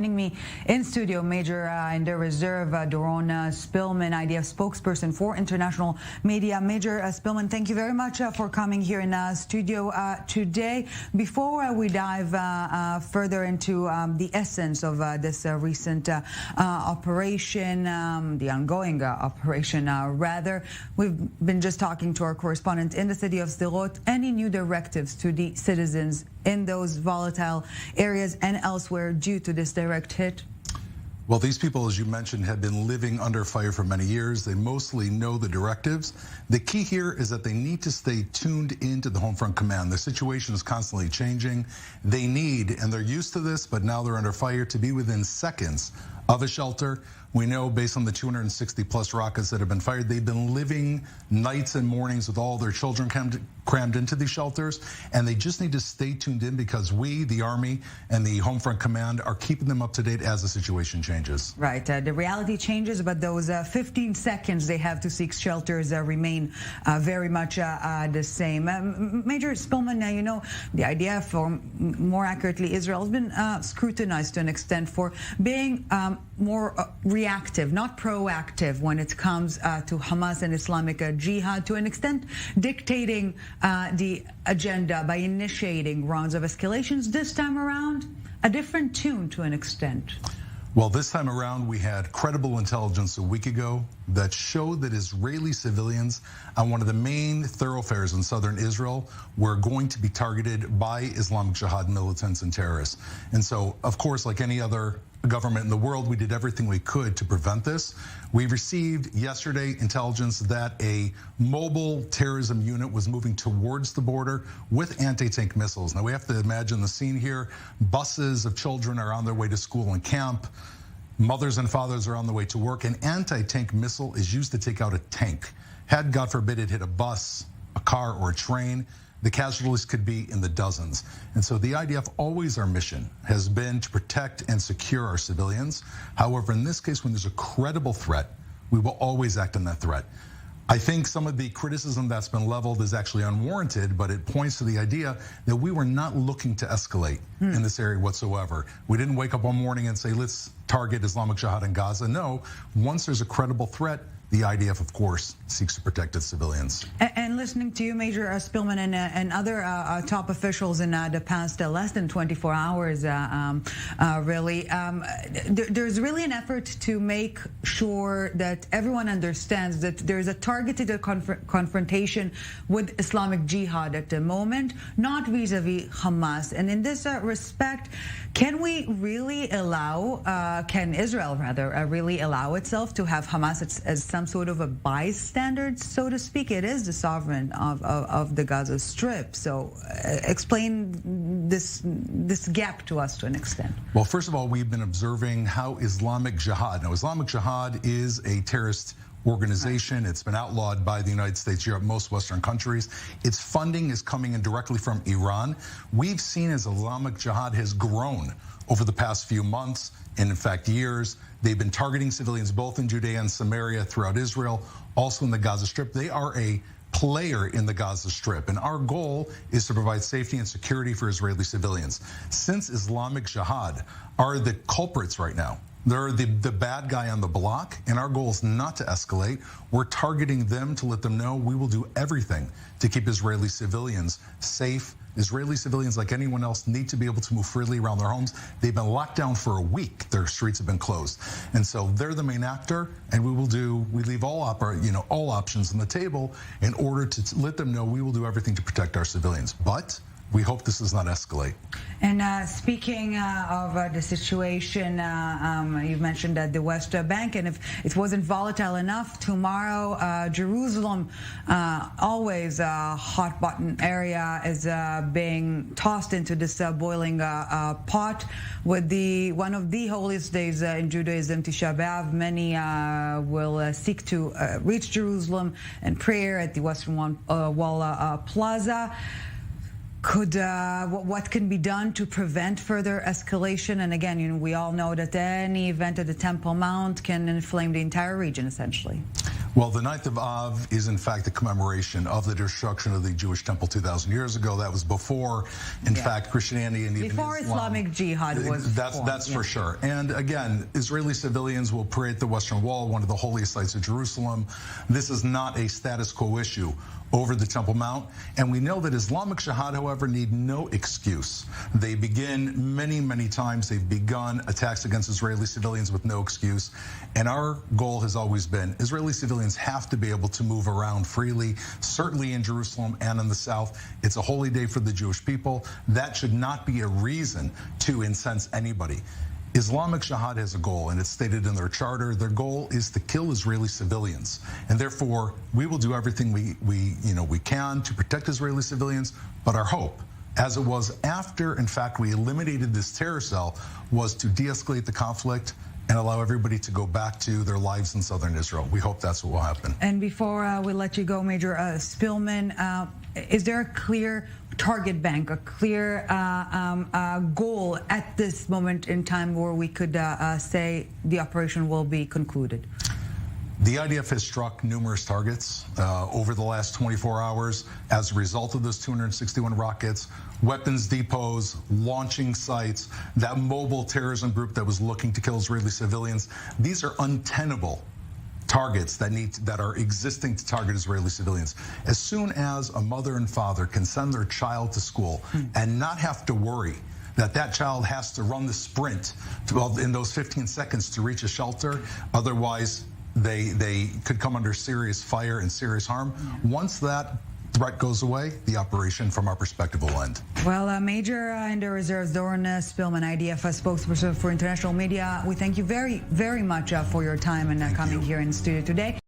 Joining me in studio, Major in the Reserve, Doron Spielman, IDF spokesperson for international media. Major Spielman, thank you very much for coming here in studio today. Before we dive further into the essence of this recent operation, the ongoing operation rather, we've been just talking to our correspondent in the city of Sderot. Any new directives to the citizens in those volatile areas and elsewhere due to this direct hit? Well, these people, as you mentioned, have been living under fire for many years. They mostly know the directives. The key here is that they need to stay tuned into the home front command. The situation is constantly changing. They need, and they're used to this, but now they're under fire, to be within seconds of a shelter. We know, based on the 260 plus rockets that have been fired, they've been living nights and mornings with all their children crammed into these shelters, and they just need to stay tuned in because we, the Army and the Home Front Command, are keeping them up to date as the situation changes. Right, the reality changes, but those 15 seconds they have to seek shelters remain very much the same. Major Spielman, you know, the IDF, or more accurately Israel, has been scrutinized to an extent for being more reactive, not proactive, when it comes to Hamas and Islamic Jihad, to an extent dictating the agenda by initiating rounds of escalations. This time around, a different tune to an extent. Well, this time around, we had credible intelligence a week ago that showed that Israeli civilians on one of the main thoroughfares in southern Israel were going to be targeted by Islamic Jihad militants and terrorists. And so, of course, like any other government in the world, we did everything we could to prevent this. We received yesterday intelligence that a mobile terrorism unit was moving towards the border with anti-tank missiles. Now we have to imagine the scene here. Buses of children are on their way to school and camp. Mothers and fathers are on the way to work. An anti-tank missile is used to take out a tank. Had, God forbid, it hit a bus, a car, or a train, the casualties could be in the dozens. And so the IDF, always our mission has been to protect and secure our civilians. However, in this case, when there's a credible threat, we will always act on that threat. I think some of the criticism that's been leveled is actually unwarranted, but it points to the idea that we were not looking to escalate in this area whatsoever. We didn't wake up one morning and say, let's target Islamic Jihad in Gaza. No, once there's a credible threat, the IDF, of course, seeks to protect its civilians. And listening to you, Major Spielman, and other top officials in the past less than 24 hours, really, there's really an effort to make sure that everyone understands that there's a targeted confrontation with Islamic Jihad at the moment, not vis-a-vis Hamas. And in this respect, can we really allow, can Israel rather, really allow itself to have Hamas as some sort of a bystander, so to speak? It is the sovereign of the Gaza Strip. So explain this gap to us to an extent. Well, first of all, we've been observing how Islamic Jihad, now Islamic Jihad is a terrorist organization. It's been outlawed by the United States, Europe, most Western countries. Its funding is coming in directly from Iran. We've seen as Islamic Jihad has grown over the past few months, and in fact years. They've been targeting civilians both in Judea and Samaria, throughout Israel, also in the Gaza Strip. They are a player in the Gaza Strip, and our goal is to provide safety and security for Israeli civilians. Since Islamic Jihad are the culprits right now, they're the bad guy on the block, and our goal is not to escalate. We're targeting them to let them know we will do everything to keep Israeli civilians safe. Israeli civilians, like anyone else, need to be able to move freely around their homes. They've been locked down for a week. Their streets have been closed. And so they're the main actor, and we leave all options on the table in order to let them know we will do everything to protect our civilians. But we hope this does not escalate. And speaking of the situation, you've mentioned that the West Bank, and if it wasn't volatile enough, tomorrow Jerusalem, always a hot button area, is being tossed into this boiling pot with one of the holiest days in Judaism, Tisha B'Av. Many will seek to reach Jerusalem and prayer at the Western Wall Plaza. What can be done to prevent further escalation? And again, we all know that any event at the Temple Mount can inflame the entire region, essentially. Well, the 9th of Av is in fact the commemoration of the destruction of the Jewish temple 2,000 years ago. That was before, in fact, Christianity and even before Islam. Islamic Jihad was That's for sure. And again, Israeli civilians will parade the Western Wall, one of the holiest sites of Jerusalem. This is not a status quo issue over the Temple Mount. And we know that Islamic Jihad, however, need no excuse. They begin many times. They've begun attacks against Israeli civilians with no excuse. And our goal has always been Israeli civilians have to be able to move around freely, certainly in Jerusalem and in the south. It's a holy day for the Jewish people. That should not be a reason to incense anybody. Islamic Jihad has a goal, and it's stated in their charter. Their goal is to kill Israeli civilians, and therefore we will do everything we can to protect Israeli civilians. But our hope, as it was after, in fact, we eliminated this terror cell, was to de-escalate the conflict and allow everybody to go back to their lives in southern Israel. We hope that's what will happen. And before we let you go, Major Spielman, is there a clear target bank, a clear goal at this moment in time where we could say the operation will be concluded? The IDF has struck numerous targets over the last 24 hours as a result of those 261 rockets, weapons depots, launching sites, that mobile terrorism group that was looking to kill Israeli civilians. These are untenable targets that are existing to target Israeli civilians. As soon as a mother and father can send their child to school and not have to worry that child has to run the sprint in those 15 seconds to reach a shelter, otherwise they could come under serious fire and serious harm. Once that threat goes away, the operation from our perspective will end. Well, Major in the Reserves, Doron Spielman, IDF spokesperson for international media, we thank you very much for your time and coming here in the studio today.